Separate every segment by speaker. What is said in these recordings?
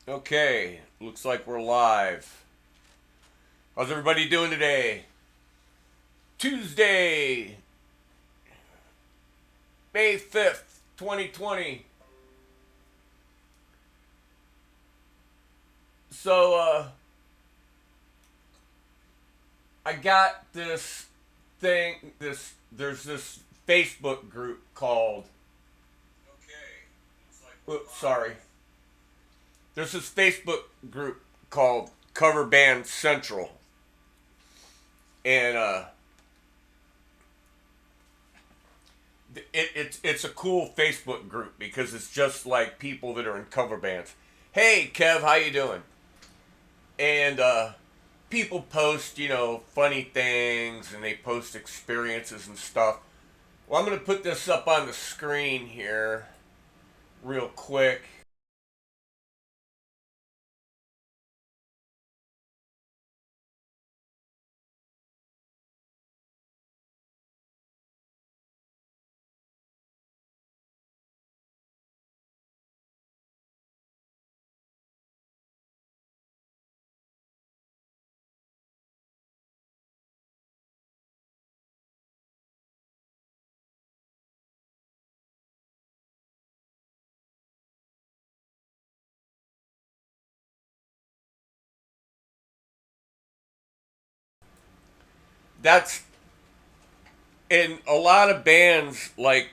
Speaker 1: Okay, looks like we're live. How's everybody doing today? Tuesday, May 5th, 2020. So, I got this there's this Facebook group called, oops, sorry. There's this Facebook group called Cover Band Central. And, it's a cool Facebook group because it's just like people that are in cover bands. Hey Kev, how you doing? And people post, funny things and they post experiences and stuff. Well, I'm gonna put this up on the screen here real quick. That's in a lot of bands, like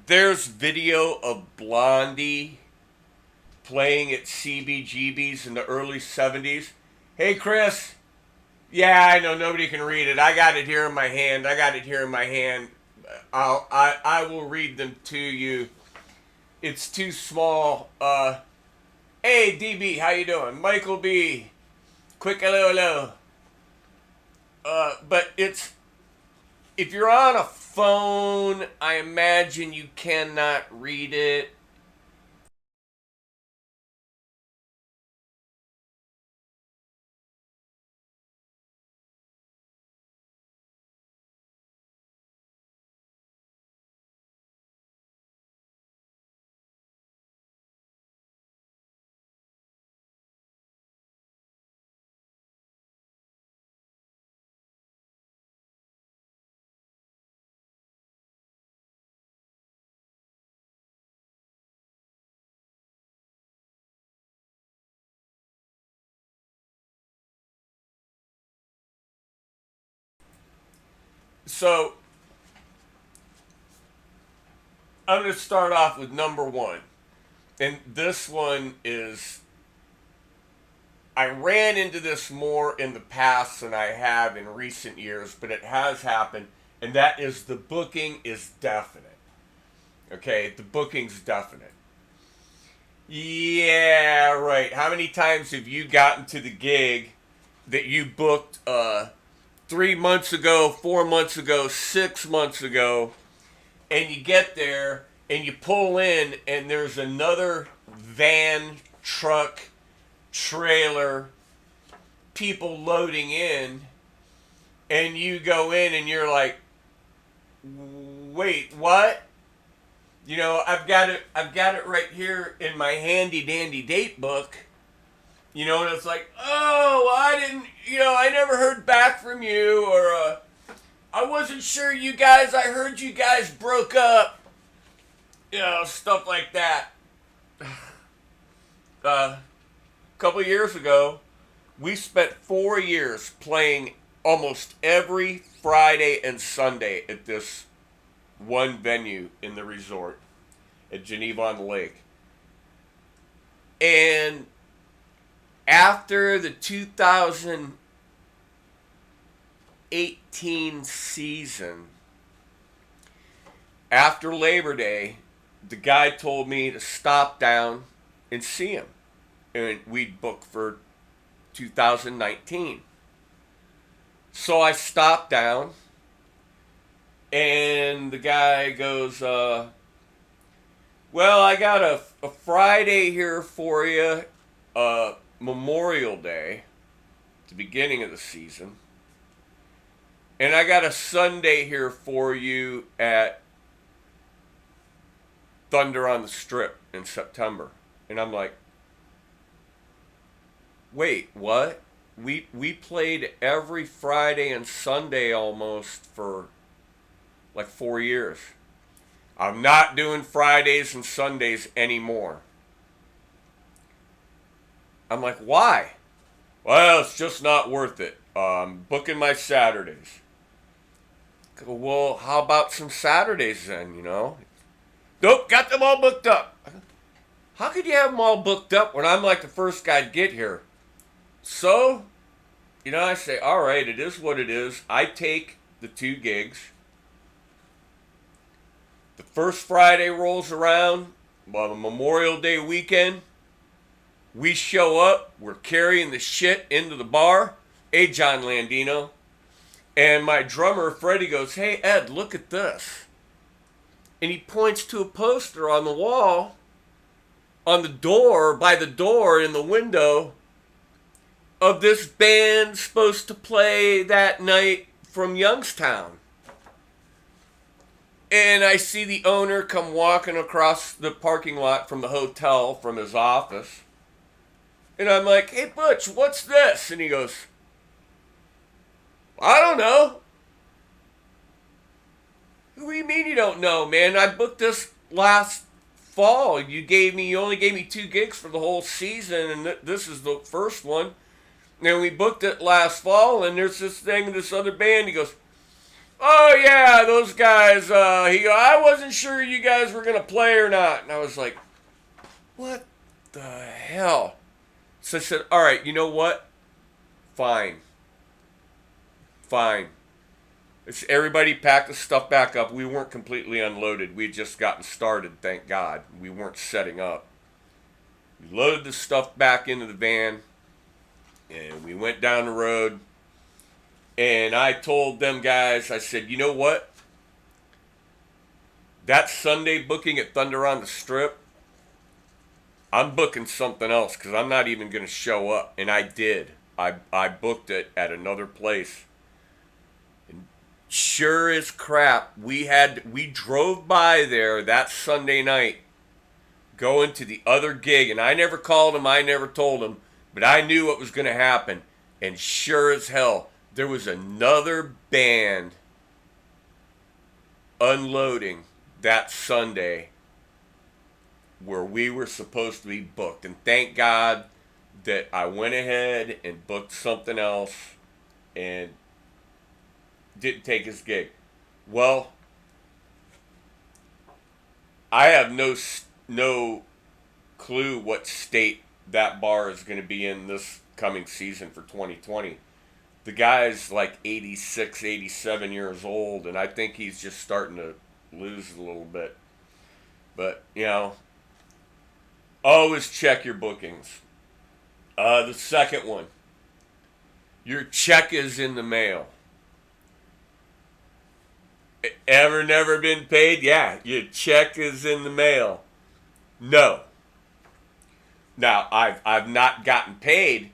Speaker 1: there's video of Blondie playing at CBGB's in the early 70s. Hey Chris, yeah, I know nobody can read it. I got it here in my hand. I will read them to you. It's too small. Hey DB, how you doing? Michael B. Quick hello hello. But it's if you're on a phone, I imagine you cannot read it. So I'm going to start off with number one. And this one is, I ran into this more in the past than I have in recent years, but it has happened. And that is the booking is definite. Okay, the booking's definite. Yeah, right. How many times have you gotten to the gig that you booked 3 months ago, 4 months ago, 6 months ago, and you get there and you pull in and there's another van, truck, trailer, people loading in, and you go in and you're like, wait, what? I've got it right here in my handy dandy date book. And it's like, oh, I didn't, I never heard back from you, or I wasn't sure you guys, I heard you guys broke up, stuff like that. A couple years ago, we spent 4 years playing almost every Friday and Sunday at this one venue in the resort at Geneva on the Lake. And after the 2018 season, after Labor Day, the guy told me to stop down and see him. And we'd booked for 2019. So I stopped down, and the guy goes, well, I got a Friday here for you, Memorial Day, the beginning of the season. And I got a Sunday here for you at Thunder on the Strip in September. And I'm like, Wait, what? We played every Friday and Sunday almost for like 4 years. I'm not doing Fridays and Sundays anymore. I'm like, why? Well, it's just not worth it. Booking my Saturdays. Go, well, how about some Saturdays then? Nope, got them all booked up. How could you have them all booked up when I'm like the first guy to get here? So, I say, all right, it is what it is. I take the 2 gigs. The first Friday rolls around, well, the Memorial Day weekend. We show up, we're carrying the shit into the bar. Hey, John Landino. And my drummer, Freddie, goes, hey, Ed, look at this. And he points to a poster on the wall, on the door, by the door in the window, of this band supposed to play that night from Youngstown. And I see the owner come walking across the parking lot from the hotel, from his office. And I'm like, hey, Butch, what's this? And he goes, I don't know. What do you mean you don't know, man? I booked this last fall. You only gave me 2 gigs for the whole season, and this is the first one. And we booked it last fall, and there's this thing, this other band. He goes, oh, yeah, those guys. I wasn't sure you guys were going to play or not. And I was like, what the hell? So I said, all right, you know what? Fine. Everybody packed the stuff back up. We weren't completely unloaded. We had just gotten started, thank God. We weren't setting up. We loaded the stuff back into the van, and we went down the road. And I told them guys, I said, you know what? That Sunday booking at Thunder on the Strip, I'm booking something else because I'm not even going to show up. And I did. I booked it at another place. And sure as crap, we drove by there that Sunday night going to the other gig. And I never called him. I never told him. But I knew what was going to happen. And sure as hell, there was another band unloading that Sunday where we were supposed to be booked. And thank God that I went ahead and booked something else and didn't take his gig. Well, I have no clue what state that bar is going to be in this coming season for 2020. The guy's like 86, 87 years old, and I think he's just starting to lose a little bit. But, always check your bookings. The second one, your check is in the mail. Ever never been paid? Yeah, your check is in the mail. No. Now, I've not gotten paid,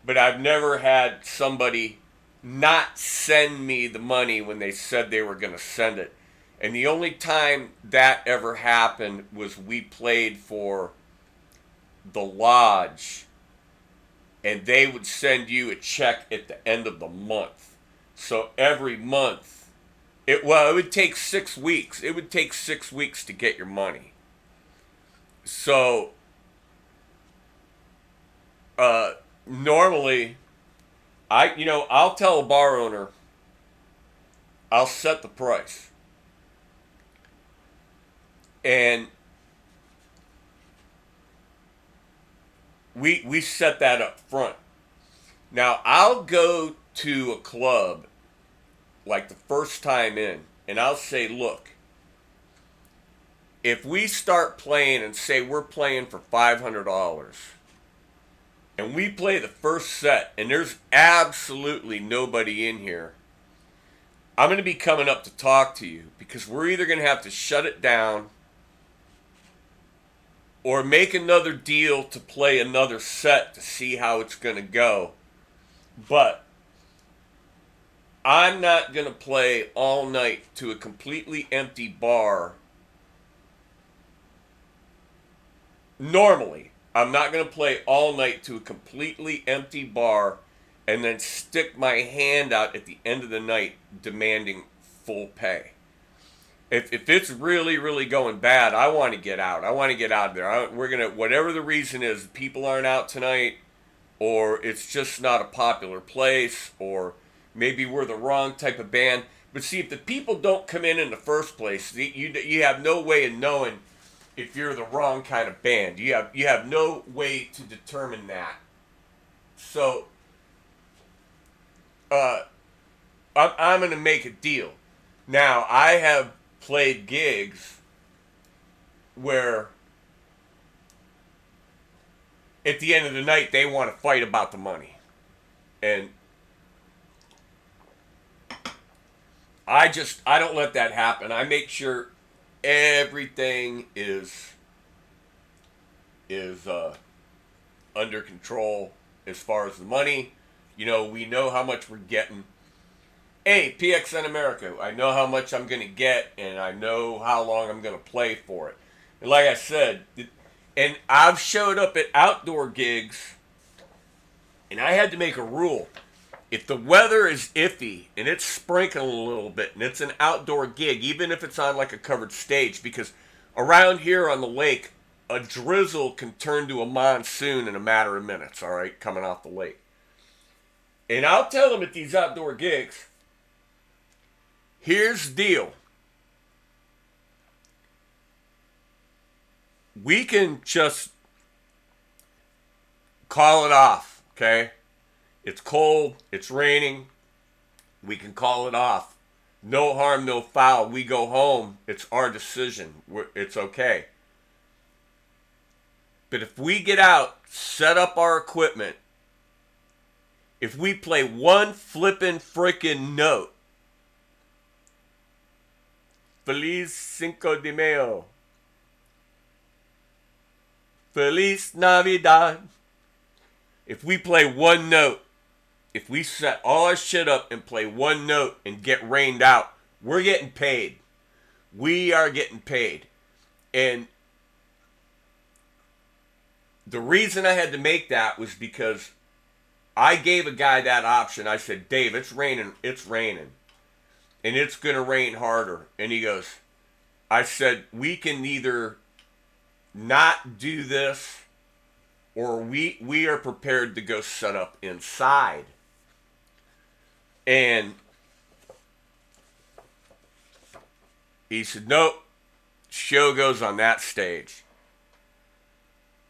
Speaker 1: but I've never had somebody not send me the money when they said they were going to send it. And the only time that ever happened was we played for the Lodge, and they would send you a check at the end of the month. So every month, it would take 6 weeks. It would take 6 weeks to get your money. So, normally, I'll tell a bar owner, I'll set the price. And we set that up front. Now, I'll go to a club like the first time in, and I'll say, look, if we start playing and say we're playing for $500, and we play the first set, and there's absolutely nobody in here, I'm going to be coming up to talk to you, because we're either going to have to shut it down or make another deal to play another set to see how it's going to go. But I'm not going to play all night to a completely empty bar. Normally, I'm not going to play all night to a completely empty bar and then stick my hand out at the end of the night demanding full pay. If it's really, really going bad, I want to get out. I want to get out of there. We're going to, whatever the reason is, people aren't out tonight, or it's just not a popular place, or maybe we're the wrong type of band. But see, if the people don't come in the first place, you have no way of knowing if you're the wrong kind of band. You have no way to determine that. So I'm going to make a deal. Now, I have played gigs where at the end of the night they want to fight about the money. And I don't let that happen. I make sure everything is under control as far as the money. You know, we know how much we're getting. Hey, PXN America, I know how much I'm going to get, and I know how long I'm going to play for it. And like I said, and I've showed up at outdoor gigs, and I had to make a rule. If the weather is iffy, and it's sprinkling a little bit, and it's an outdoor gig, even if it's on like a covered stage, because around here on the lake, a drizzle can turn to a monsoon in a matter of minutes, all right, coming off the lake. And I'll tell them at these outdoor gigs, here's the deal. We can just call it off, okay? It's cold, it's raining, we can call it off. No harm, no foul. We go home, it's our decision. It's okay. But if we get out, set up our equipment, if we play one flippin' frickin' note, Feliz Cinco de Mayo, Feliz Navidad. If we play one note, if we set all our shit up and play one note and get rained out, we're getting paid. We are getting paid. And the reason I had to make that was because I gave a guy that option. I said, Dave, it's raining. And it's going to rain harder. And he goes, I said, we can either not do this, or we are prepared to go set up inside. And he said, nope, show goes on that stage.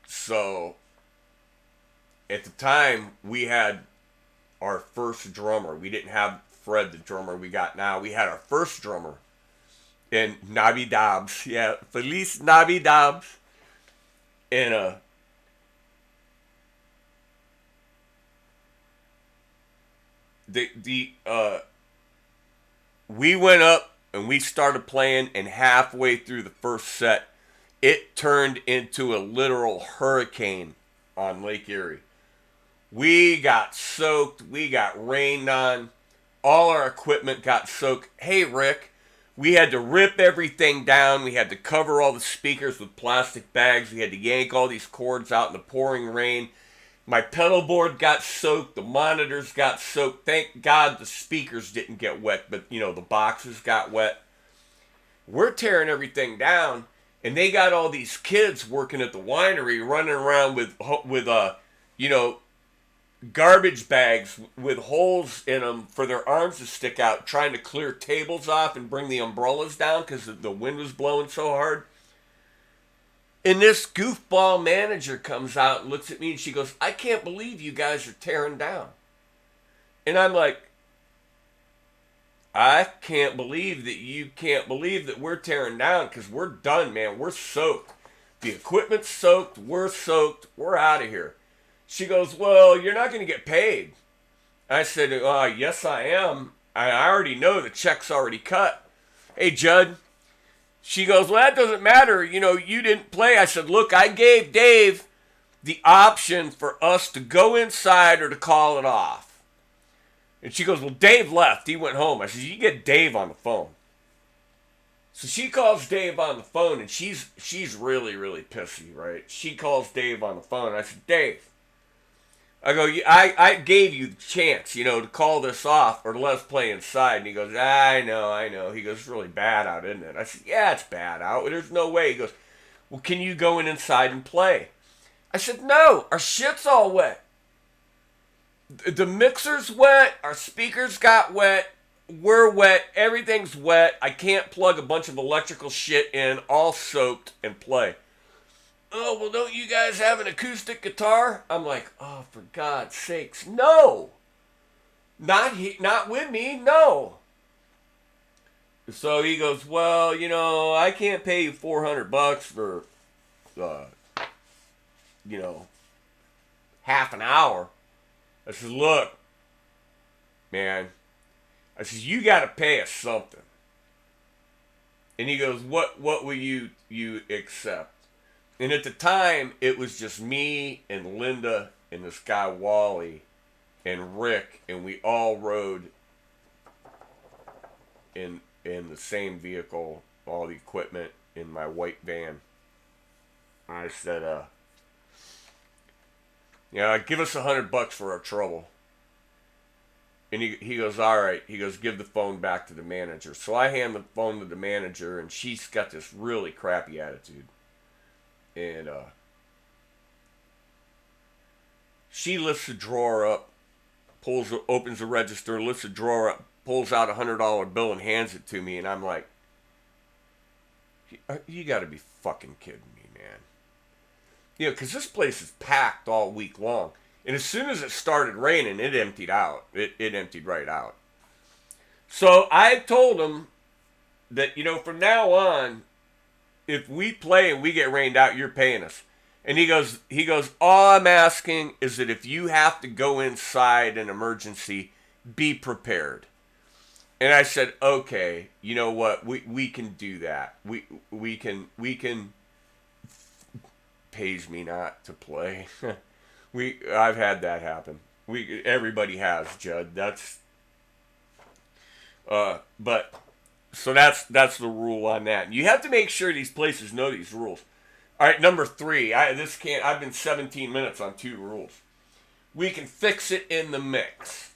Speaker 1: So at the time, we had our first drummer. We didn't have Fred, the drummer we got now. We had our first drummer in Navidad. Yeah, Feliz Navidad. And we went up and we started playing, and halfway through the first set, it turned into a literal hurricane on Lake Erie. We got soaked. We got rained on. All our equipment got soaked. Hey, Rick, we had to rip everything down. We had to cover all the speakers with plastic bags. We had to yank all these cords out in the pouring rain. My pedal board got soaked. The monitors got soaked. Thank God the speakers didn't get wet, but, you know, the boxes got wet. We're tearing everything down, and they got all these kids working at the winery running around with garbage bags with holes in them for their arms to stick out, trying to clear tables off and bring the umbrellas down because the wind was blowing so hard. And this goofball manager comes out and looks at me and she goes, I can't believe you guys are tearing down. And I'm like, I can't believe that you can't believe that we're tearing down, because we're done, man. We're soaked. The equipment's soaked. We're soaked. We're out of here. She goes, well, you're not going to get paid. I said, yes, I am. I already know the check's already cut. Hey, Judd. She goes, well, that doesn't matter. You know, you didn't play. I said, look, I gave Dave the option for us to go inside or to call it off. And she goes, well, Dave left. He went home. I said, you get Dave on the phone. So she calls Dave on the phone, and she's really, really pissy, right? She calls Dave on the phone, and I said, Dave, I go, I gave you the chance, to call this off or let us play inside. And he goes, I know. He goes, it's really bad out, isn't it? I said, yeah, it's bad out. There's no way. He goes, well, can you go inside and play? I said, no, our shit's all wet. The mixer's wet, our speakers got wet, we're wet, everything's wet. I can't plug a bunch of electrical shit in, all soaked, and play. Oh, well, don't you guys have an acoustic guitar? I'm like, oh, for God's sakes, no. Not with me, no. So he goes, well, I can't pay you $400 for, half an hour. I said, look, man. I said, you got to pay us something. And he goes, what will you accept? And at the time, it was just me and Linda and this guy Wally and Rick, and we all rode in the same vehicle, all the equipment in my white van. I said, give us $100 for our trouble. And he goes, all right. He goes, give the phone back to the manager. So I hand the phone to the manager, and she's got this really crappy attitude. And she lifts the drawer up, opens the register, lifts the drawer up, pulls out a $100 bill and hands it to me. And I'm like, you got to be fucking kidding me, man. Because this place is packed all week long. And as soon as it started raining, it emptied out. It emptied right out. So I told him that, from now on, if we play and we get rained out, you're paying us. And he goes, all I'm asking is that if you have to go inside an emergency, be prepared. And I said, okay, you know what? We can do that. We can pays me not to play. I've had that happen. Everybody has, Judd. So that's the rule on that. And you have to make sure these places know these rules. All right, number 3. I've been 17 minutes on 2 rules. We can fix it in the mix.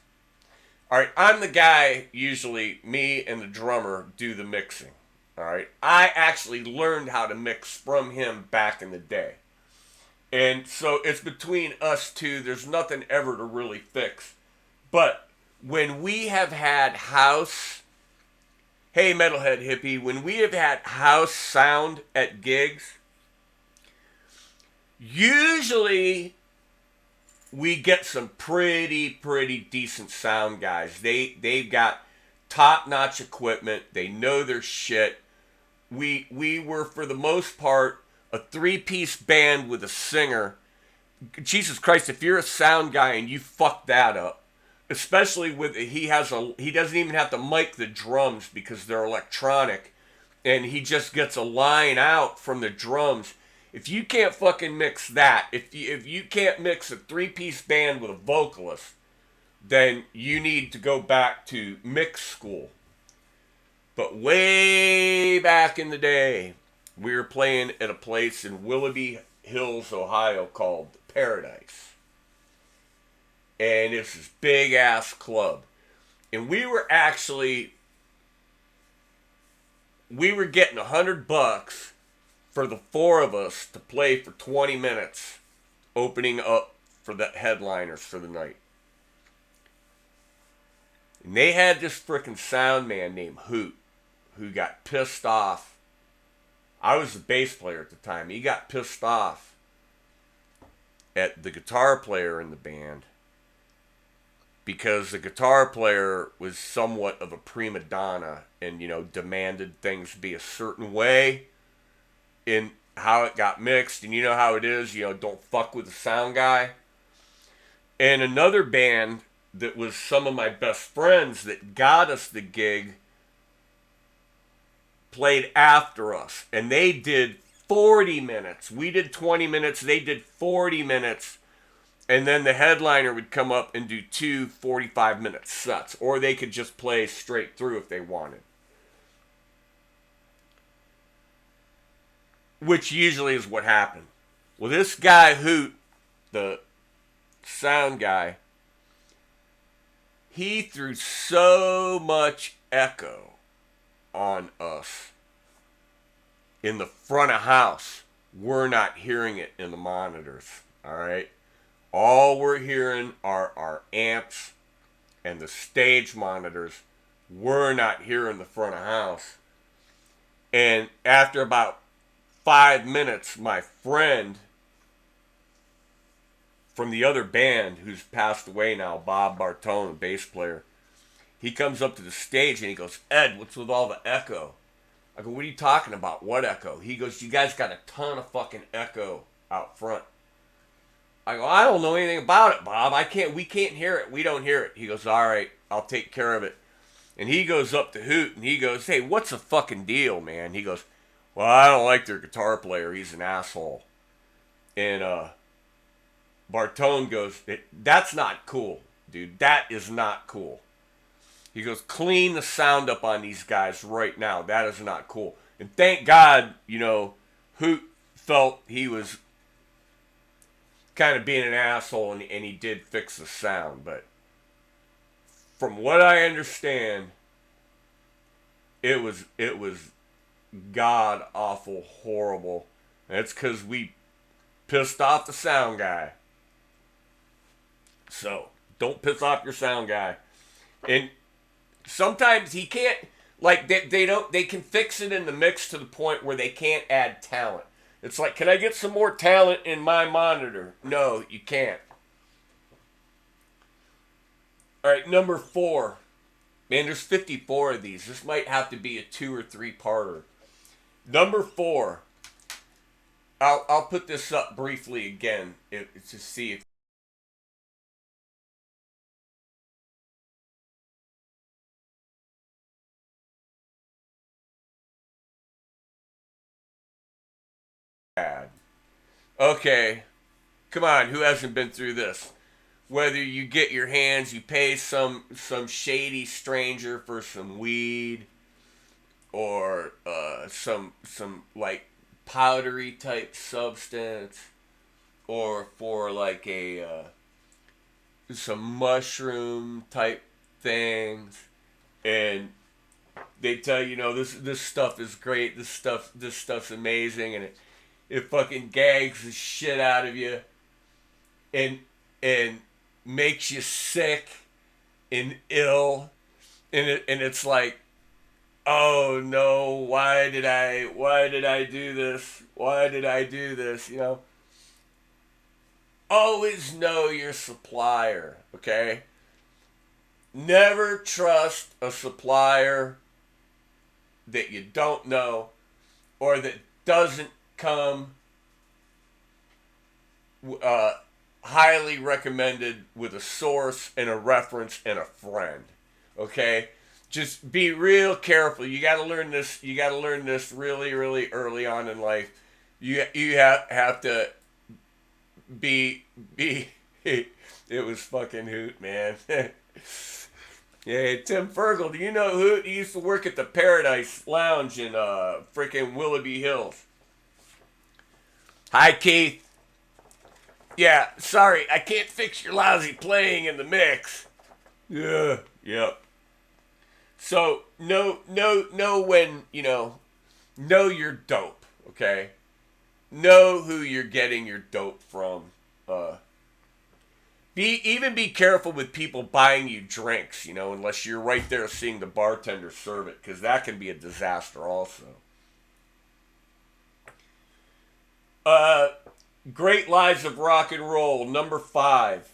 Speaker 1: All right, I'm the guy, usually me and the drummer do the mixing. All right, I actually learned how to mix from him back in the day. And so it's between us two. There's nothing ever to really fix. But when we have had house, hey, Metalhead Hippie, when we have had house sound at gigs, usually we get some pretty decent sound guys. They've got top-notch equipment. They know their shit. We were, for the most part, a 3-piece band with a singer. Jesus Christ, if you're a sound guy and you fuck that up, especially with he doesn't even have to mic the drums because they're electronic, and he just gets a line out from the drums. If you can't fucking mix that, if you can't mix a 3-piece band with a vocalist, then you need to go back to mix school. But way back in the day, we were playing at a place in Willoughby Hills, Ohio called Paradise. And it's this big-ass club. And we were getting $100 for the 4 of us to play for 20 minutes, opening up for the headliners for the night. And they had this frickin' sound man named Hoot, who got pissed off. I was the bass player at the time. He got pissed off at the guitar player in the band because the guitar player was somewhat of a prima donna and, demanded things be a certain way in how it got mixed. And you know how it is, don't fuck with the sound guy. And another band that was some of my best friends that got us the gig played after us, and they did 40 minutes. We did 20 minutes, they did 40 minutes, and then the headliner would come up and do 2 45-minute sets, or they could just play straight through if they wanted. which usually is what happened. Well, this guy Hoot, the sound guy, he threw so much echo on us in the front of house. We're not hearing it in the monitors. All right. All we're hearing are our amps and the stage monitors. We're not hearing the front of house. And after about 5 minutes, my friend from the other band, who's passed away now, Bob Bartone, the bass player, he comes up to the stage and he goes, Ed, what's with all the echo? I go, what are you talking about? What echo? He goes, you guys got a ton of fucking echo out front. I go, I don't know anything about it, Bob. We can't hear it. We don't hear it. He goes, all right, I'll take care of it. And he goes up to Hoot and he goes, hey, what's the fucking deal, man? He goes, well, I don't like their guitar player. He's an asshole. And Bartone goes, that's not cool, dude. That is not cool. He goes, clean the sound up on these guys right now. That is not cool. And thank God, Hoot felt he was kind of being an asshole and he did fix the sound. But from what I understand, it was god awful horrible. And it's because we pissed off the sound guy. So don't piss off your sound guy. And sometimes he can't, like, they can fix it in the mix to the point where they can't add talent. It's like, can I get some more talent in my monitor? No, you can't. All right, number 4. Man, there's 54 of these. This might have to be a 2 or 3-parter. Number 4. I'll put this up briefly again to see if bad. Okay, come on, who hasn't been through this? Whether you get your hands, you pay some shady stranger for some weed, or some like powdery type substance, or for like a some mushroom type things, and they tell you, this stuff is great, this stuff's amazing, and it fucking gags the shit out of you, and and makes you sick and ill, and it's like, oh no, why did I do this? Why did I do this? Always know your supplier, okay? Never trust a supplier that you don't know or that doesn't come highly recommended with a source and a reference and a friend. Okay? Just be real careful. You got to learn this. You got to learn this really, really early on in life. You have to be. It was fucking Hoot, man. Yeah, Tim Fergal. Do you know Hoot? He used to work at the Paradise Lounge in freaking Willoughby Hills. Hi, Keith. Yeah, sorry, I can't fix your lousy playing in the mix. Yeah, yep. So know when know your dope. Okay, know who you're getting your dope from. Be careful with people buying you drinks. Unless you're right there seeing the bartender serve it, because that can be a disaster also. Great Lives of Rock and Roll, number 5.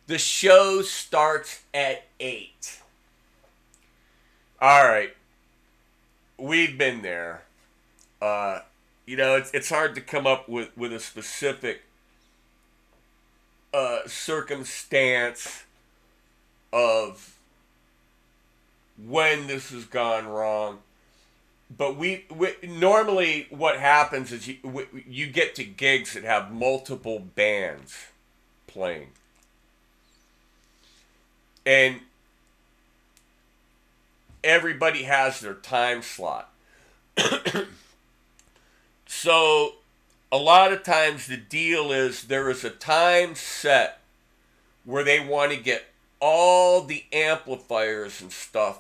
Speaker 1: The show starts at 8. All right, we've been there. It's hard to come up with a specific circumstance of when this has gone wrong. But we normally what happens is you get to gigs that have multiple bands playing, and everybody has their time slot. So a lot of times the deal is there is a time set where they want to get all the amplifiers and stuff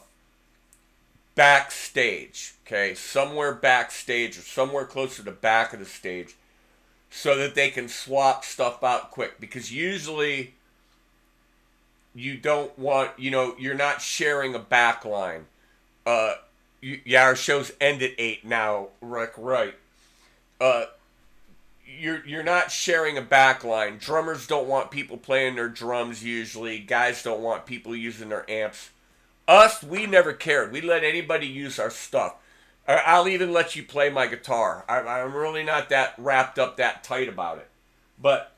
Speaker 1: backstage, okay, somewhere backstage or somewhere close to the back of the stage, so that they can swap stuff out quick. Because usually you don't want, you're not sharing a back line. Yeah, our shows end at 8 now, Rick. Right. Uh, you're not sharing a back line. Drummers don't want people playing their drums usually. Guys don't want people using their amps. Us, we never cared. We let anybody use our stuff. I'll even let you play my guitar. I'm really not that wrapped up that tight about it. But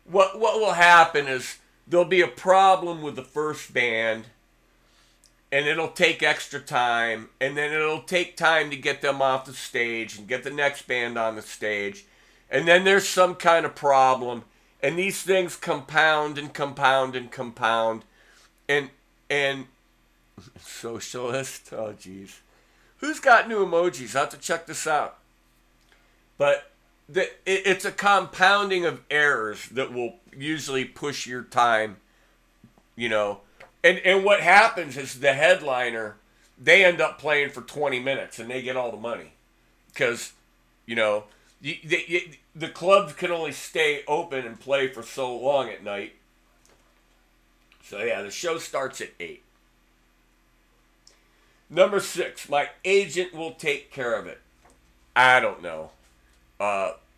Speaker 1: what will happen is there'll be a problem with the first band, and it'll take extra time, and then it'll take time to get them off the stage and get the next band on the stage, and then there's some kind of problem, and these things compound and compound and compound, and socialist. Oh, jeez. Who's got new emojis? I'll have to check this out. But it's a compounding of errors that will usually push your time, you know. And what happens is the headliner, they end up playing for 20 minutes and they get all the money. Because, you know, the clubs can only stay open and play for so long at night. So, yeah, the show starts at 8. Number 6, my agent will take care of it. I don't know.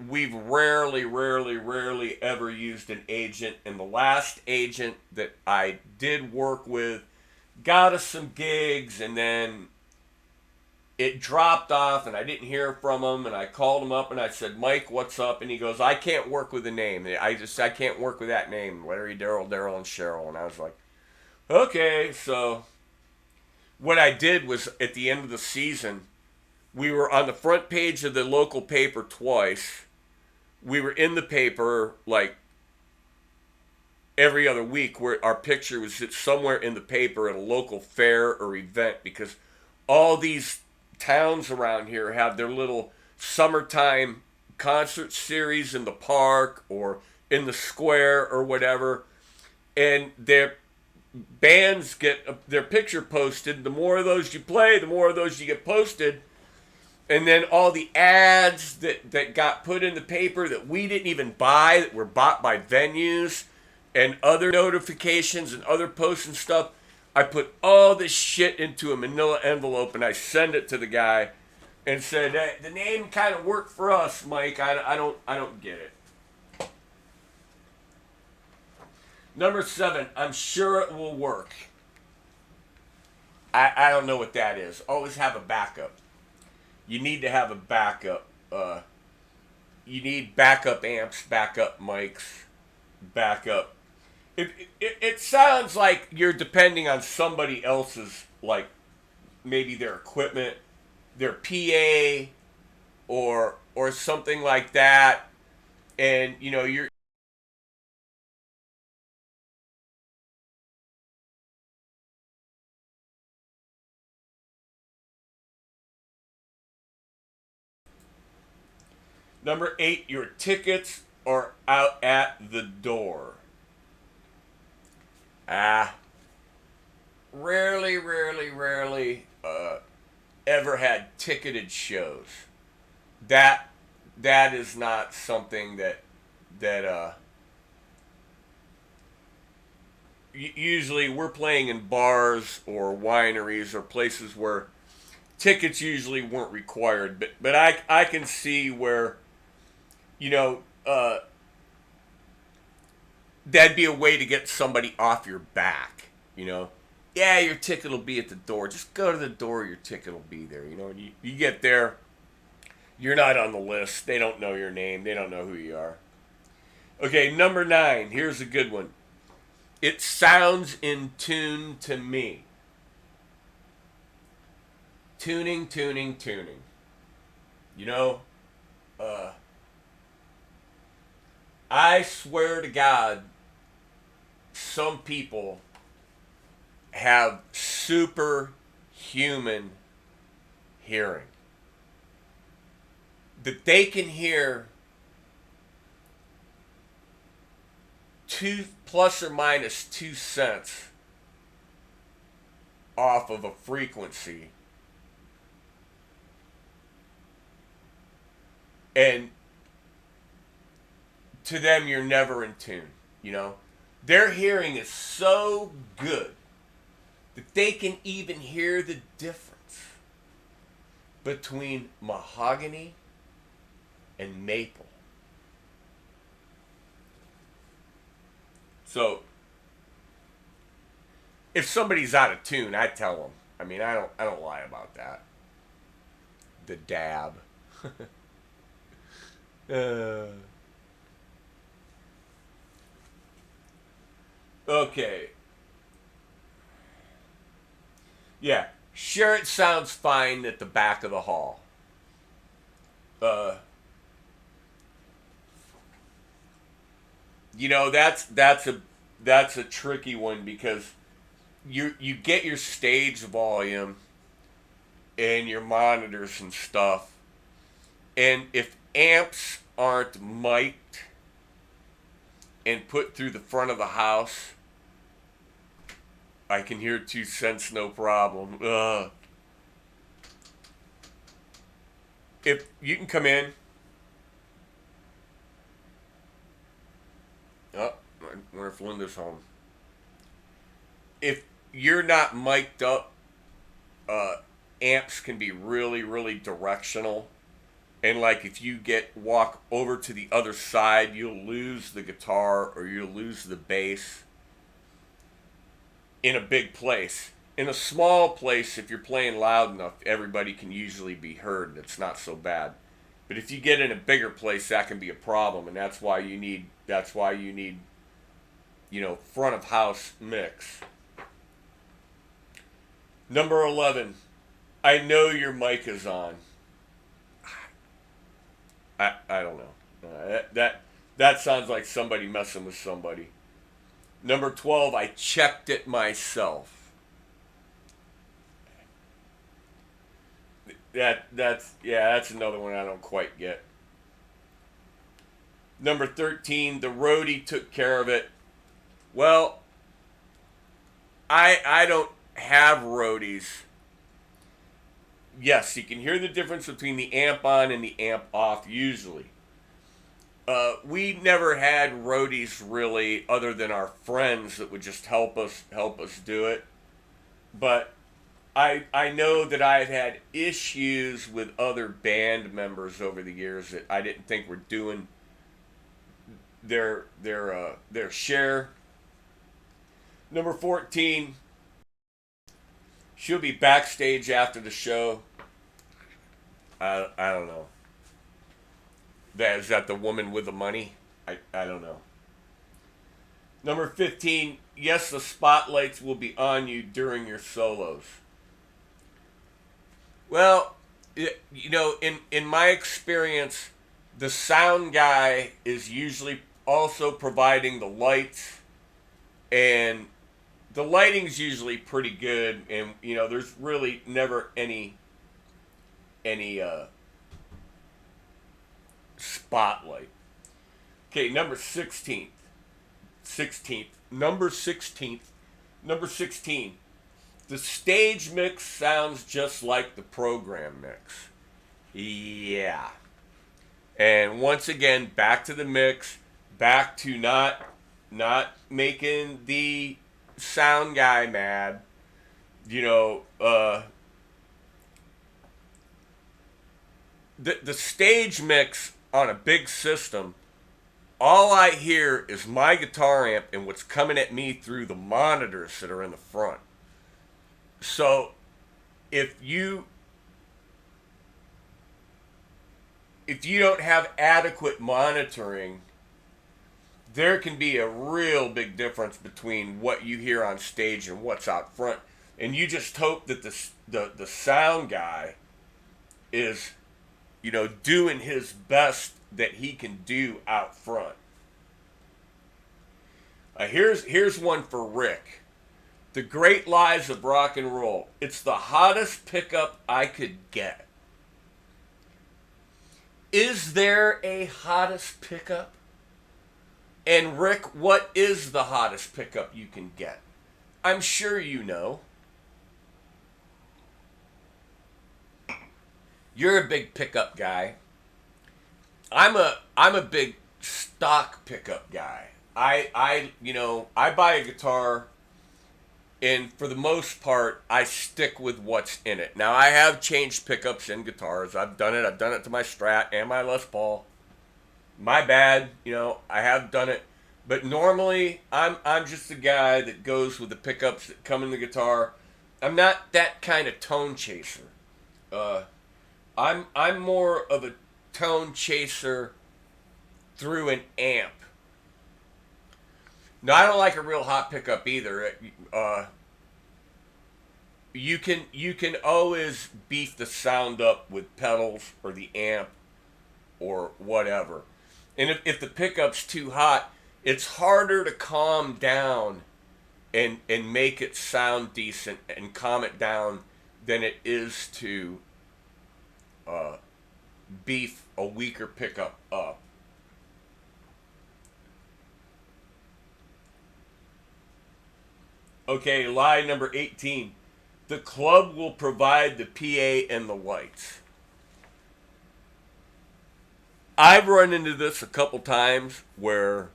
Speaker 1: We've rarely ever used an agent. And the last agent that I did work with got us some gigs, and then it dropped off, and I didn't hear from him. And I called him up, and I said, "Mike, what's up?" And he goes, "I can't work with the name. I can't work with that name. Larry, Daryl, and Cheryl." And I was like, "Okay." So what I did was at the end of the season, we were on the front page of the local paper twice. We were in the paper like every other week, where our picture was somewhere in the paper at a local fair or event, because all these towns around here have their little summertime concert series in the park or in the square or whatever, and their bands get their picture posted. The more of those you play, the more of those you get posted. And then all the ads that got put in the paper that we didn't even buy, that were bought by venues, and other notifications and other posts and stuff, I put all this shit into a manila envelope and I send it to the guy and said, "Hey, the name kind of worked for us, Mike. I don't get it." Number 7, I'm sure it will work. I don't know what that is. Always have a backup. You need to have a backup. You need backup amps, backup mics, backup. It sounds like you're depending on somebody else's, like maybe their equipment, their PA, or something like that, and you're. Number 8, your tickets are out at the door. Ah, rarely ever had ticketed shows. That that is not something that usually we're playing in bars or wineries or places where tickets usually weren't required. But I can see where you know uh, that'd be a way to get somebody off your back. Yeah, your ticket will be at the door. Just go to the door. Your ticket will be there. You get there. You're not on the list. They don't know your name. They don't know who you are. Okay, number 9. Here's a good one. It sounds in tune to me. Tuning. You know, uh, I swear to God, some people have superhuman hearing. that they can hear 2 plus or minus 2 cents off of a frequency, and to them you're never in tune. Their hearing is so good that they can even hear the difference between mahogany and maple. So if somebody's out of tune, I tell them. I mean, I don't lie about that. The dab. Okay. Yeah. Sure, it sounds fine at the back of the hall. That's a tricky one, because you get your stage volume and your monitors and stuff, and if amps aren't mic'd and put through the front of the house, I can hear 2 cents no problem. If you can come in. Oh, I wonder if Linda's home. If you're not mic'd up, amps can be really, really directional. And like if you walk over to the other side, you'll lose the guitar or you'll lose the bass. In a big place. In a small place, if you're playing loud enough, everybody can usually be heard and it's not so bad. But if you get in a bigger place, that can be a problem, and that's why you need front of house mix. Number 11. I know your mic is on. I don't know. That sounds like somebody messing with somebody. Number 12, I checked it myself. That's another one I don't quite get. Number 13, the roadie took care of it. Well, I don't have roadies. Yes, you can hear the difference between the amp on and the amp off usually. We never had roadies really, other than our friends that would just help us do it. But I know that I've had issues with other band members over the years that I didn't think were doing their share. Number 14, she'll be backstage after the show. I don't know. Is that the woman with the money? I don't know. Number 15, yes, the spotlights will be on you during your solos. Well, in my experience, the sound guy is usually also providing the lights, and the lighting's usually pretty good, and there's really never any spotlight. Okay, number 16. Number 16. The stage mix sounds just like the program mix. Yeah. And once again, back to the mix, back to not making the sound guy mad. The stage mix on a big system, all I hear is my guitar amp and what's coming at me through the monitors that are in the front. So if you don't have adequate monitoring, there can be a real big difference between what you hear on stage and what's out front. And you just hope that the sound guy is doing his best that he can do out front. Here's one for Rick. The Great Lies of Rock and Roll. It's the hottest pickup I could get. Is there a hottest pickup? And Rick, what is the hottest pickup you can get? I'm sure you know. You're a big pickup guy. I'm a big stock pickup guy. I buy a guitar, and for the most part I stick with what's in it. Now I have changed pickups in guitars. I've done it to my Strat and my Les Paul. My bad, I have done it. But normally I'm just the guy that goes with the pickups that come in the guitar. I'm not that kind of tone chaser. I'm more of a tone chaser through an amp. No, I don't like a real hot pickup either. You can always beef the sound up with pedals or the amp or whatever. And if the pickup's too hot, it's harder to calm down and make it sound decent and calm it down than it is to beef a weaker pickup up. Okay, lie number 18. The club will provide the PA and the lights. I've run into this a couple times where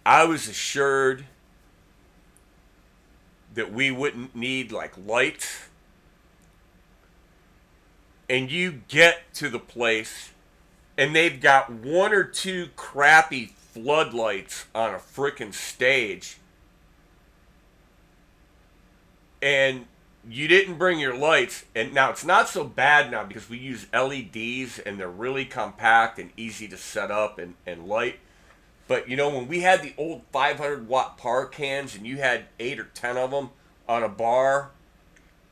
Speaker 1: I was assured that we wouldn't need like lights, and you get to the place and they've got one or two crappy floodlights on a frickin' stage, and you didn't bring your lights. And now it's not so bad now because we use LEDs and they're really compact and easy to set up and light. But when we had the old 500 watt par cans and you had 8 or 10 of them on a bar,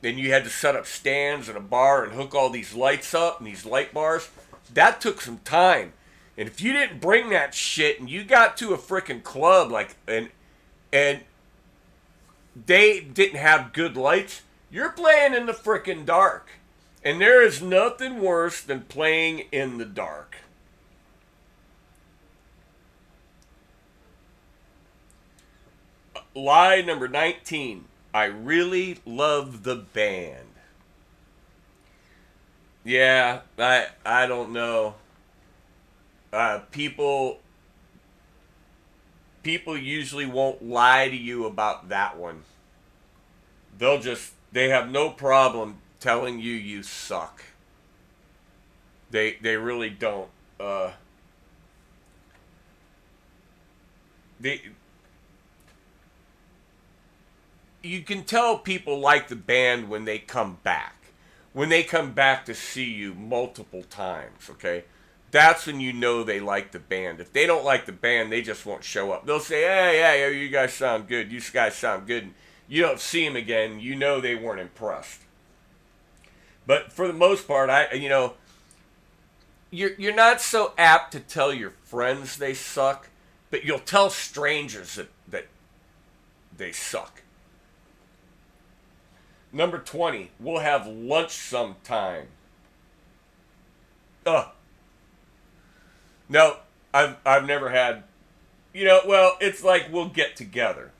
Speaker 1: then you had to set up stands and a bar and hook all these lights up and these light bars. That took some time. And if you didn't bring that shit and you got to a freaking club and they didn't have good lights, you're playing in the freaking dark. And there is nothing worse than playing in the dark. Lie number 19. I really love the band. Yeah, I don't know. People usually won't lie to you about that one. They have no problem telling you suck. They really don't. You can tell people like the band when they come back. When they come back to see you multiple times, okay? That's when you know they like the band. If they don't like the band, they just won't show up. They'll say, hey, you guys sound good. You guys sound good. And you don't see them again. You know they weren't impressed. But for the most part, you're not so apt to tell your friends they suck, but you'll tell strangers that they suck. Number 20, we'll have lunch sometime. No, I've never had, well, it's like we'll get together.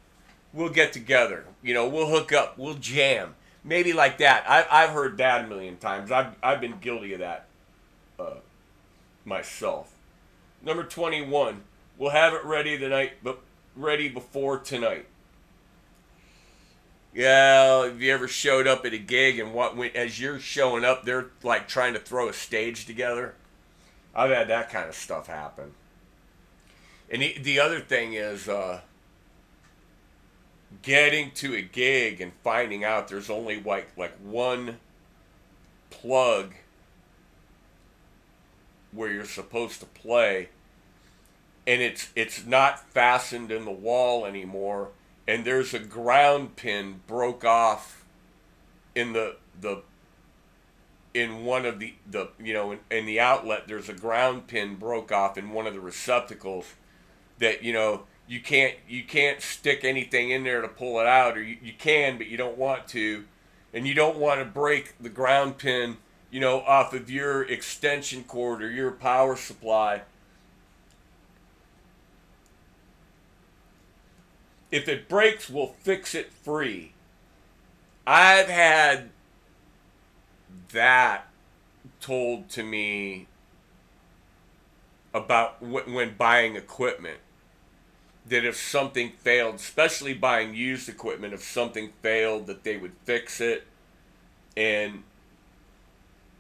Speaker 1: We'll get together. We'll hook up. We'll jam. Maybe like that. I've heard that a million times. I've been guilty of that myself. Number 21, we'll have it ready ready before tonight. Yeah, have you ever showed up at a gig and as you're showing up, they're like trying to throw a stage together? I've had that kind of stuff happen. And the other thing is getting to a gig and finding out there's only like one plug where you're supposed to play, and it's not fastened in the wall anymore. And there's a ground pin broke off in in one of the in the outlet. There's a ground pin broke off in one of the receptacles that you can't stick anything in there to pull it out, or you can, but you don't want to, and you don't want to break the ground pin off of your extension cord or your power supply. If it breaks, we'll fix it free. I've had that told to me about when buying equipment. That if something failed, especially buying used equipment, if something failed, that they would fix it. And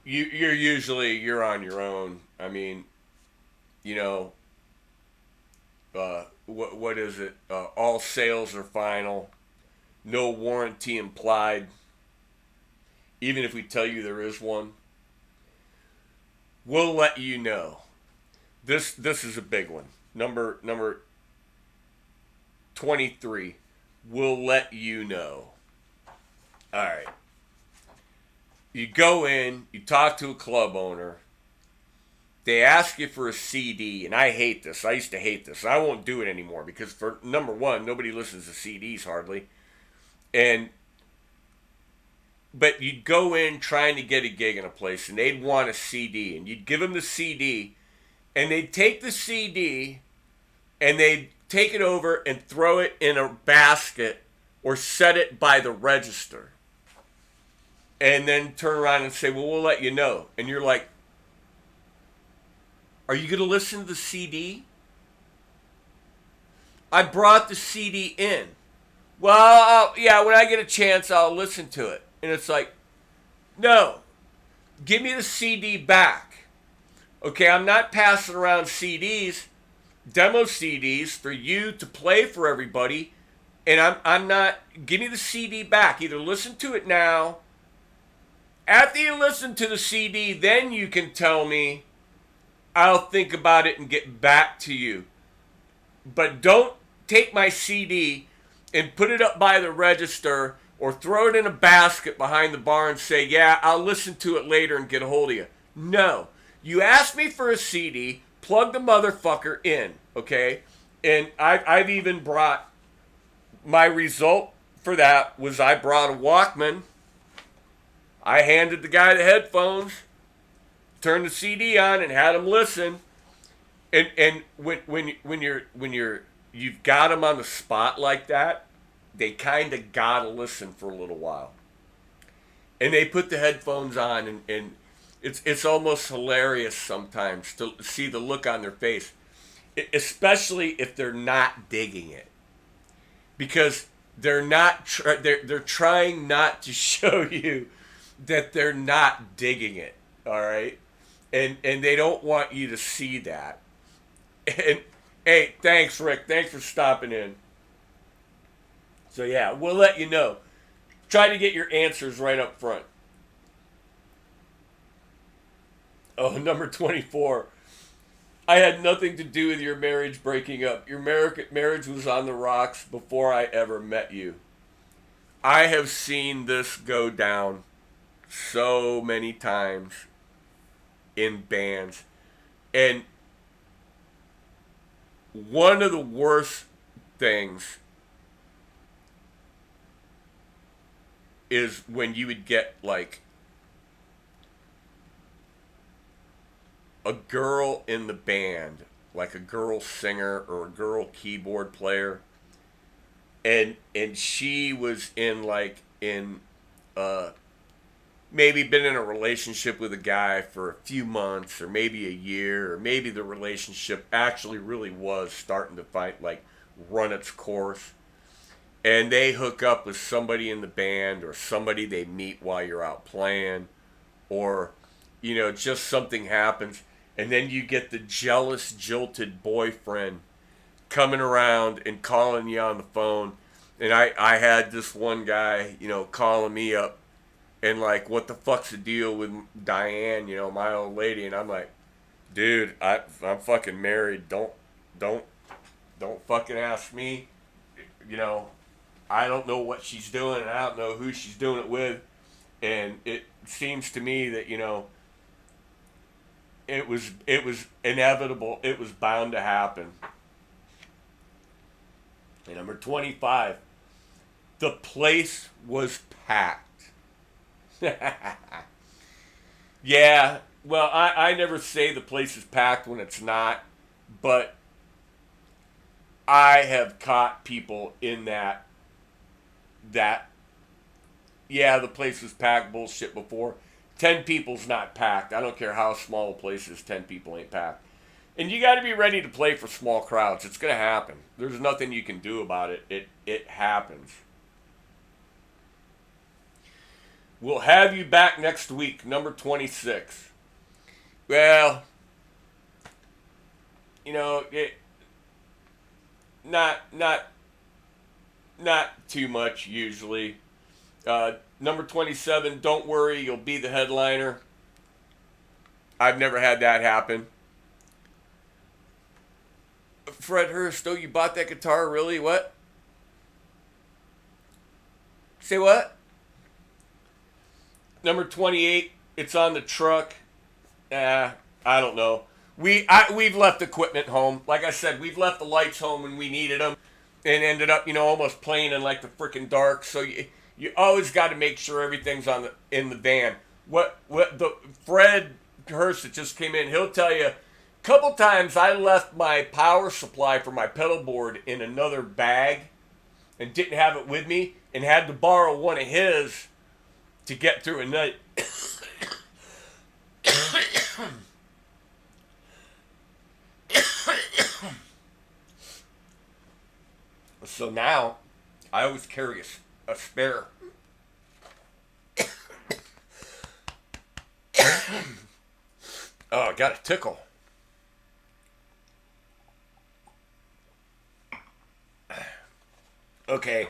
Speaker 1: you're on your own. I mean, you know, what is it? All sales are final. No warranty implied. Even if we tell you there is one, we'll let you know. This is a big one. Number 23. We'll let you know. All right. You go in, you talk to a club owner. They ask you for a CD, and I hate this. I used to hate this. I won't do it anymore because, for number one, nobody listens to CDs hardly. But you'd go in trying to get a gig in a place, and they'd want a CD, and you'd give them the CD, and they'd take the CD, and they'd take it over and throw it in a basket or set it by the register. And then turn around and say, well, we'll let you know. And you're like, are you going to listen to the CD? I brought the CD in. Well, yeah, when I get a chance, I'll listen to it. And it's like, no, give me the CD back. Okay, I'm not passing around CDs, demo CDs for you to play for everybody. And I'm not, give me the CD back. Either listen to it now. After you listen to the CD, then you can tell me. I'll think about it and get back to you. But don't take my CD and put it up by the register or throw it in a basket behind the bar and say, yeah, I'll listen to it later and get a hold of you. No. You asked me for a CD, plug the motherfucker in, okay? And I've even brought, my result for that was I brought a Walkman. I handed the guy the headphones, turned the CD on, and had him listen. And when you've got them on the spot like that, they kind of gotta listen for a little while. And they put the headphones on, and it's almost hilarious sometimes to see the look on their face, especially if they're not digging it, because they're trying not to show you that they're not digging it. All right. And they don't want you to see that. And hey, thanks, Rick. Thanks for stopping in. So yeah, we'll let you know. Try to get your answers right up front. Oh, number 24. I had nothing to do with your marriage breaking up. Your marriage was on the rocks before I ever met you. I have seen this go down so many times in bands. And one of the worst things is when you would get like a girl in the band, like a girl singer or a girl keyboard player, and she was maybe been in a relationship with a guy for a few months or maybe a year, or maybe the relationship actually really was starting to run its course, and they hook up with somebody in the band or somebody they meet while you're out playing, or just something happens, and then you get the jealous, jilted boyfriend coming around and calling you on the phone. And I had this one guy calling me up and like, what the fuck's the deal with Diane, my old lady? And I'm like, dude, I'm fucking married. Don't fucking ask me. I don't know what she's doing, and I don't know who she's doing it with. And it seems to me that it was inevitable. It was bound to happen. And number 25, the place was packed. Yeah. Well, I never say the place is packed when it's not, but I have caught people in that yeah, the place was packed bullshit before. 10 people's not packed. I don't care how small a place is, 10 people ain't packed. And you got to be ready to play for small crowds. It's going to happen. There's nothing you can do about it. It happens. We'll have you back next week, number 26. Well, you know, not not not too much usually. Number 27, don't worry, you'll be the headliner. I've never had that happen. Fredhurst, oh, you bought that guitar? Really? What? Say what? Number 28, it's on the truck. I don't know. We've left equipment home. Like I said, we've left the lights home when we needed them, and ended up, almost playing in like the freaking dark. So you always got to make sure everything's in the van. What the Fred Hurst that just came in, he'll tell you. A couple times I left my power supply for my pedal board in another bag, and didn't have it with me, and had to borrow one of his to get through a night. So now, I always carry a spare. Oh, I got a tickle. Okay.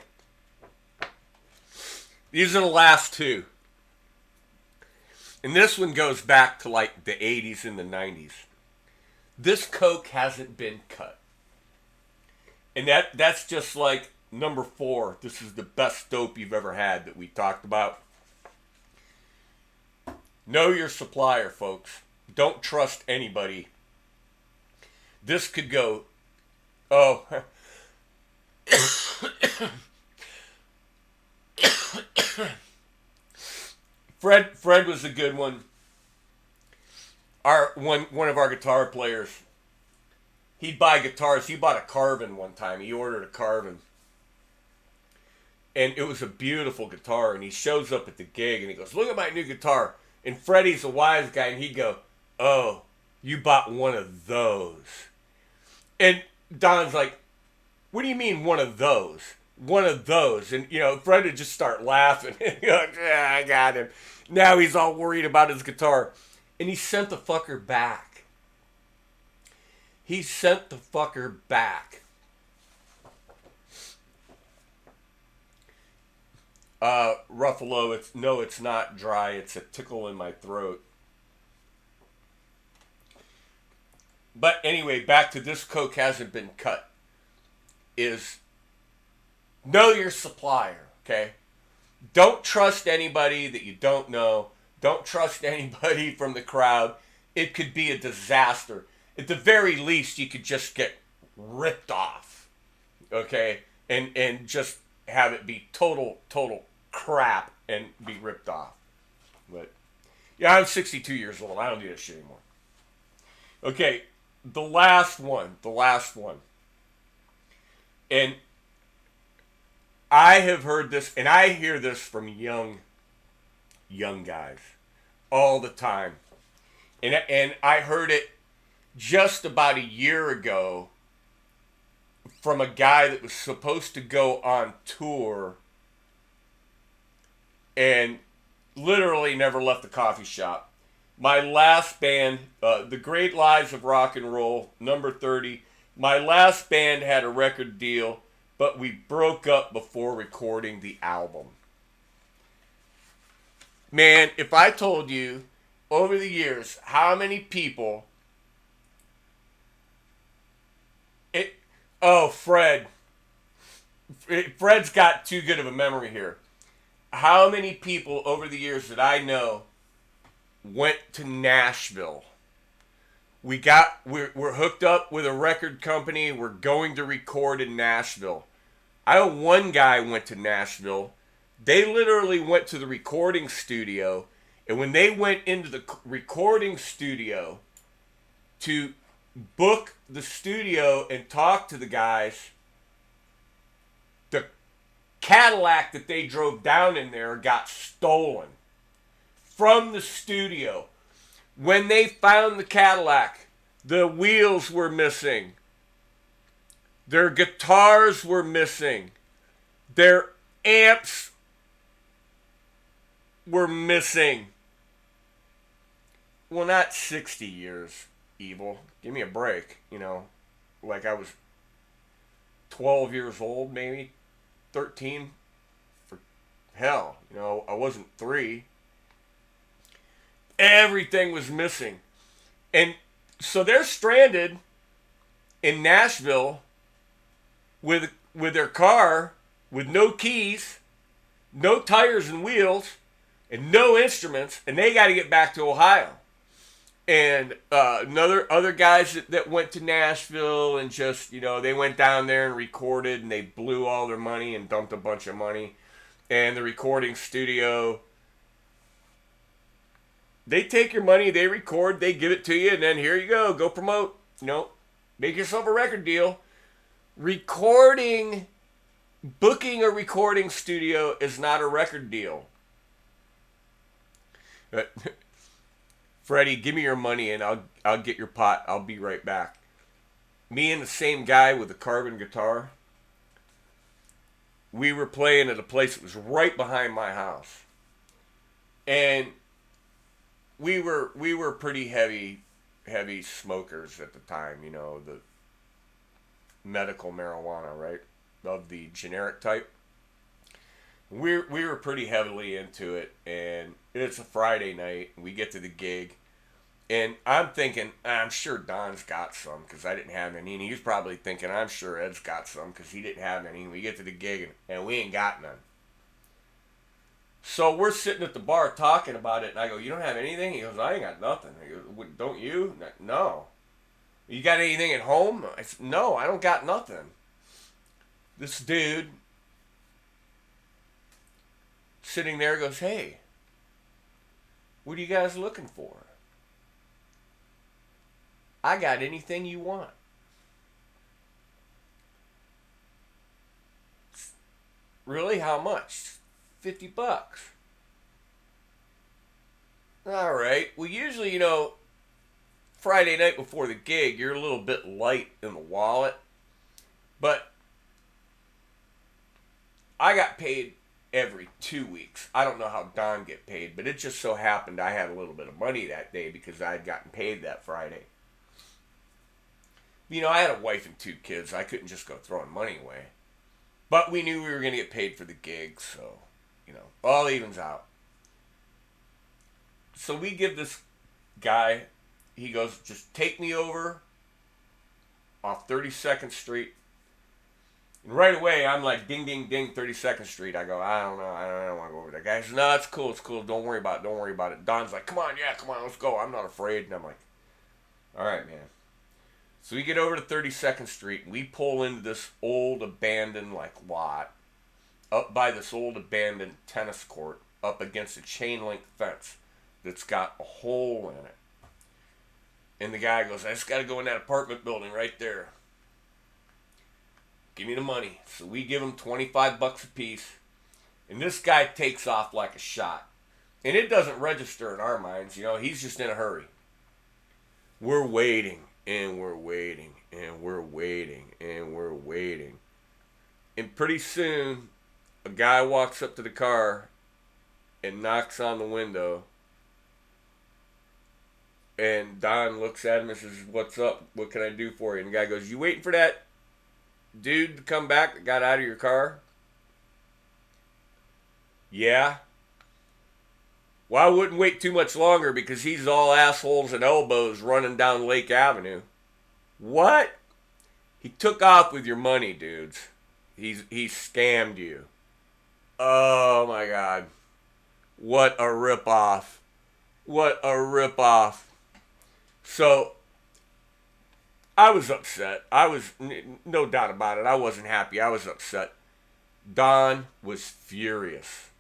Speaker 1: These are the last two. And this one goes back to like the 80s and the 90s. This Coke hasn't been cut. And that's just like number 4. This is the best dope you've ever had that we talked about. Know your supplier, folks. Don't trust anybody. This could go, oh. Fred was a good one. One of our guitar players. He'd buy guitars. He bought a Carvin one time. He ordered a Carvin. And it was a beautiful guitar. And he shows up at the gig and he goes, look at my new guitar. And Freddie's a wise guy. And he'd go, oh, you bought one of those. And Don's like, what do you mean one of those? One of those. And, Fred would just start laughing. Yeah, I got him. Now he's all worried about his guitar. And he sent the fucker back. He sent the fucker back. Ruffalo, it's not dry. It's a tickle in my throat. But anyway, back to this Coke hasn't been cut. Is know your supplier, okay? Don't trust anybody that you don't know. Don't trust anybody from the crowd. It could be a disaster. At the very least, you could just get ripped off, okay? And just have it be total crap and be ripped off. But, yeah, I'm 62 years old. I don't do that shit anymore. Okay, the last one. And I have heard this, and I hear this from young guys all the time. And I heard it just about a year ago from a guy that was supposed to go on tour and literally never left the coffee shop. My last band, The Great Lives of Rock and Roll, number 30, my last band had a record deal, but we broke up before recording the album. Man, if I told you over the years how many people... Fred's got too good of a memory here. How many people over the years that I know went to Nashville? We're hooked up with a record company. We're going to record in Nashville. I know one guy went to Nashville. They literally went to the recording studio And when they went into the recording studio to book the studio and talk to the guys, the Cadillac that they drove down in there got stolen from the studio. When they found the Cadillac, the wheels were missing. Their guitars were missing. Their amps were missing. Well, not 60 years, evil. Give me a break, you know. Like I was 12 years old, maybe 13. For hell, you know, I wasn't 3. Everything was missing. And so they're stranded in Nashville with their car with no keys, no tires and wheels, and no instruments, and they got to get back to Ohio. And other guys that went to Nashville and just, you know, they went down there and recorded, and they blew all their money and dumped a bunch of money. And the recording studio, they take your money, they record, they give it to you, and then here you go promote. You know, make yourself a record deal. Booking a recording studio is not a record deal. Freddie, give me your money and I'll get your pot. I'll be right back. Me and the same guy with the carbon guitar, we were playing at a place that was right behind my house. And we were pretty heavy smokers at the time, you know, the medical marijuana, right? Of the generic type. We were pretty heavily into it, and it's a Friday night, and we get to the gig, and I'm thinking, I'm sure Don's got some, because I didn't have any, and he's probably thinking, I'm sure Ed's got some, because he didn't have any, and we get to the gig, and we ain't got none. So we're sitting at the bar talking about it, and I go, you don't have anything? He goes, I ain't got nothing. I go, don't you? No. You got anything at home? I said, no, I don't got nothing. This dude sitting there goes, hey, what are you guys looking for? I got anything you want. Really? How much? $50. All right. Well, usually, you know, Friday night before the gig, you're a little bit light in the wallet. But I got paid every 2 weeks. I don't know how Don get paid, but it just so happened I had a little bit of money that day because I had gotten paid that Friday. You know, I had a wife and 2 kids. I couldn't just go throwing money away. But we knew we were going to get paid for the gig, so, you know, all evens out. So we give this guy, he goes, just take me over off 32nd Street. And right away, I'm like, ding, ding, ding, 32nd Street. I go, I don't know. I don't want to go over there. Guy says, no, it's cool. Don't worry about it. Don's like, come on, let's go. I'm not afraid. And I'm like, all right, man. So we get over to 32nd Street, and we pull into this old abandoned, like, lot up by this old abandoned tennis court up against a chain-link fence that's got a hole in it. And the guy goes, I just got to go in that apartment building right there. Give me the money. So we give him $25 a piece. And this guy takes off like a shot. And it doesn't register in our minds. You know, he's just in a hurry. We're waiting. And we're waiting. And we're waiting. And we're waiting. And pretty soon, a guy walks up to the car and knocks on the window. And Don looks at him and says, what's up? What can I do for you? And the guy goes, you waiting for that dude to come back that got out of your car? Yeah. Well, I wouldn't wait too much longer because he's all assholes and elbows running down Lake Avenue. What? He took off with your money, dudes. He scammed you. Oh my God. What a ripoff. What a ripoff. So, I was upset. No doubt about it. I wasn't happy. I was upset. Don was furious.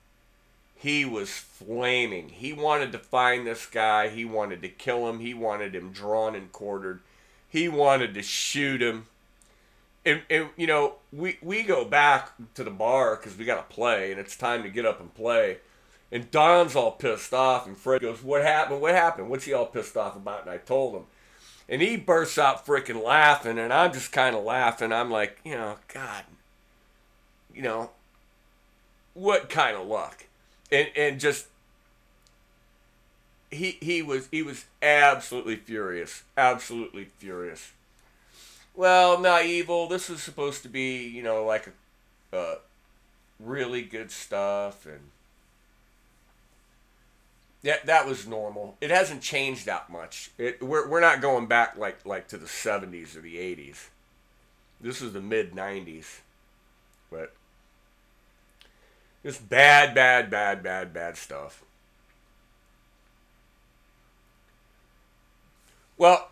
Speaker 1: he was flaming. He wanted to find this guy. He wanted to kill him. He wanted him drawn and quartered. He wanted to shoot him. And you know, we go back to the bar because we got to play, and it's time to get up and play. And Don's all pissed off, and Fred goes, "What happened? What happened? What's he all pissed off about?" And I told him. And he bursts out freaking laughing, and I'm just kind of laughing. I'm like, you know, God, you know, what kind of luck? And just he was absolutely furious, absolutely furious. Well, not evil. This is supposed to be, you know, like a really good stuff, and that was normal. It hasn't changed that much. We're not going back like to the 70s or the 80s. This is the mid 90s, but it's bad stuff. Well,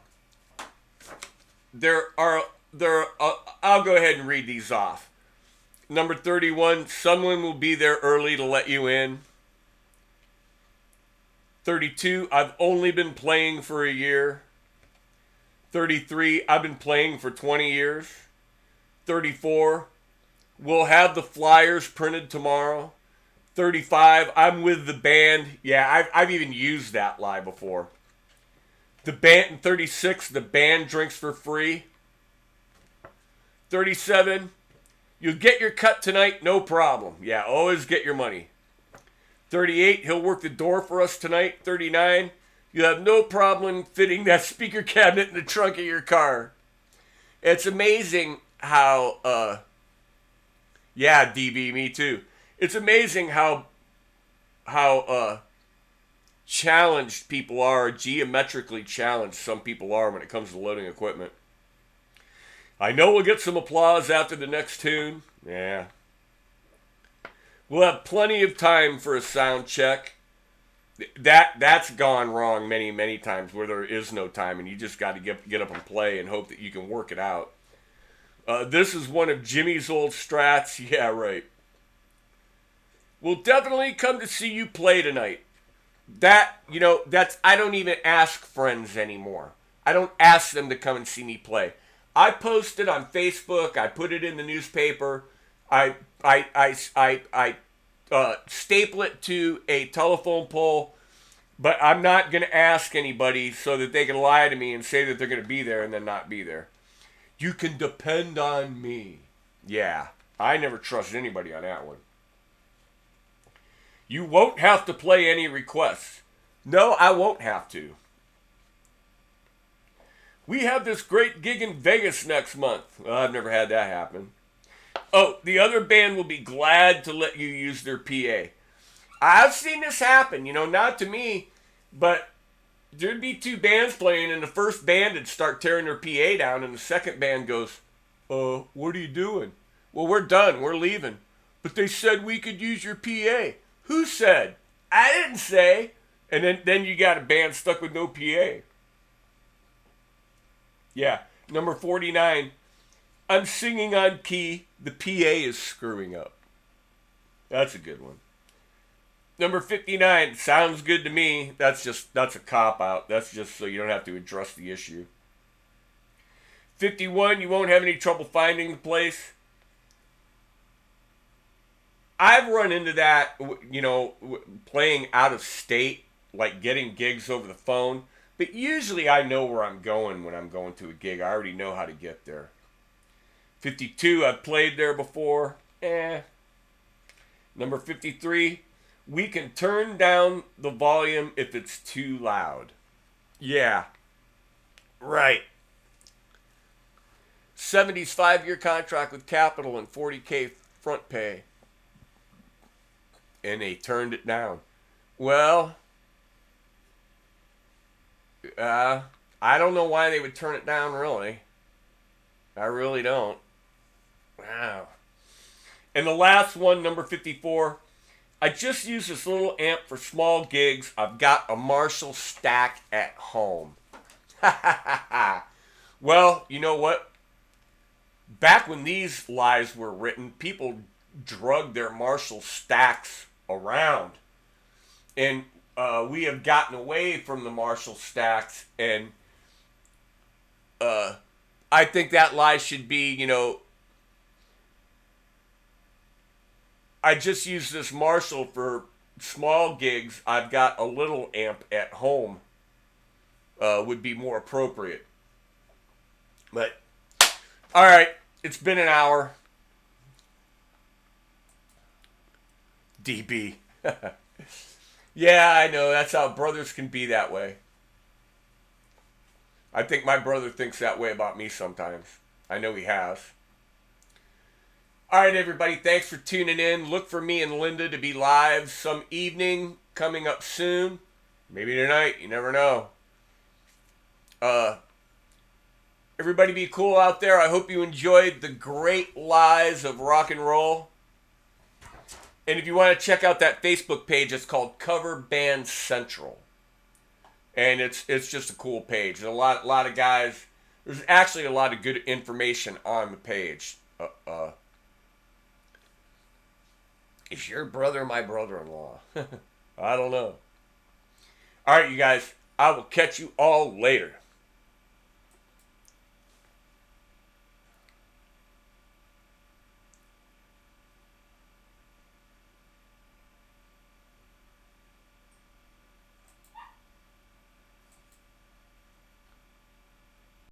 Speaker 1: I'll go ahead and read these off. Number 31, someone will be there early to let you in. 32, I've only been playing for a year. 33, I've been playing for 20 years. 34, we'll have the flyers printed tomorrow. 35, I'm with the band. Yeah, I've even used that lie before. The band, 36, the band drinks for free. 37, you'll get your cut tonight, no problem. Yeah, always get your money. 38, he'll work the door for us tonight. 39, you'll have no problem fitting that speaker cabinet in the trunk of your car. It's amazing how, yeah, DB, me too. It's amazing how challenged people are, geometrically challenged some people are when it comes to loading equipment. I know we'll get some applause after the next tune. Yeah. We'll have plenty of time for a sound check. That's gone wrong many times where there is no time and you just got to get up and play and hope that you can work it out. This is one of Jimmy's old strats. Yeah, right. We'll definitely come to see you play tonight. I don't even ask friends anymore. I don't ask them to come and see me play. I post it on Facebook. I put it in the newspaper. I staple it to a telephone pole, but I'm not going to ask anybody so that they can lie to me and say that they're going to be there and then not be there. You can depend on me. Yeah, I never trust anybody on that one. You won't have to play any requests. No, I won't have to. We have this great gig in Vegas next month. Well, I've never had that happen. Oh, the other band will be glad to let you use their PA. I've seen this happen, not to me, but there'd be two bands playing, and the first band would start tearing their PA down, and the second band goes, what are you doing? Well, we're done. We're leaving. But they said we could use your PA. Who said? I didn't say. And then you got a band stuck with no PA. Yeah, number 49. I'm singing on key. The PA is screwing up. That's a good one. Number 59. Sounds good to me. That's a cop-out. That's just so you don't have to address the issue. 51. You won't have any trouble finding the place. I've run into that, playing out of state, like getting gigs over the phone. But usually I know where I'm going when I'm going to a gig. I already know how to get there. 52, I've played there before. Number 53, we can turn down the volume if it's too loud. Yeah. Right. 70's 5-year contract with Capitol and $40K front pay. And they turned it down. Well, I don't know why they would turn it down, really. I really don't. Wow. And the last one, number 54. I just use this little amp for small gigs. I've got a Marshall stack at home. Well, you know what? Back when these lies were written, people drugged their Marshall stacks around. And we have gotten away from the Marshall stacks, and I think that lie should be, I just use this Marshall for small gigs. I've got a little amp at home, would be more appropriate. But, all right, it's been an hour. DB. Yeah, I know. That's how brothers can be that way. I think my brother thinks that way about me sometimes. I know he has. All right, everybody. Thanks for tuning in. Look for me and Linda to be live some evening coming up soon. Maybe tonight. You never know. Everybody be cool out there. I hope you enjoyed the great lies of rock and roll. And if you want to check out that Facebook page, it's called Cover Band Central. And it's just a cool page. There's a lot of guys. There's actually a lot of good information on the page. Is your brother my brother-in-law? I don't know. All right, you guys. I will catch you all later.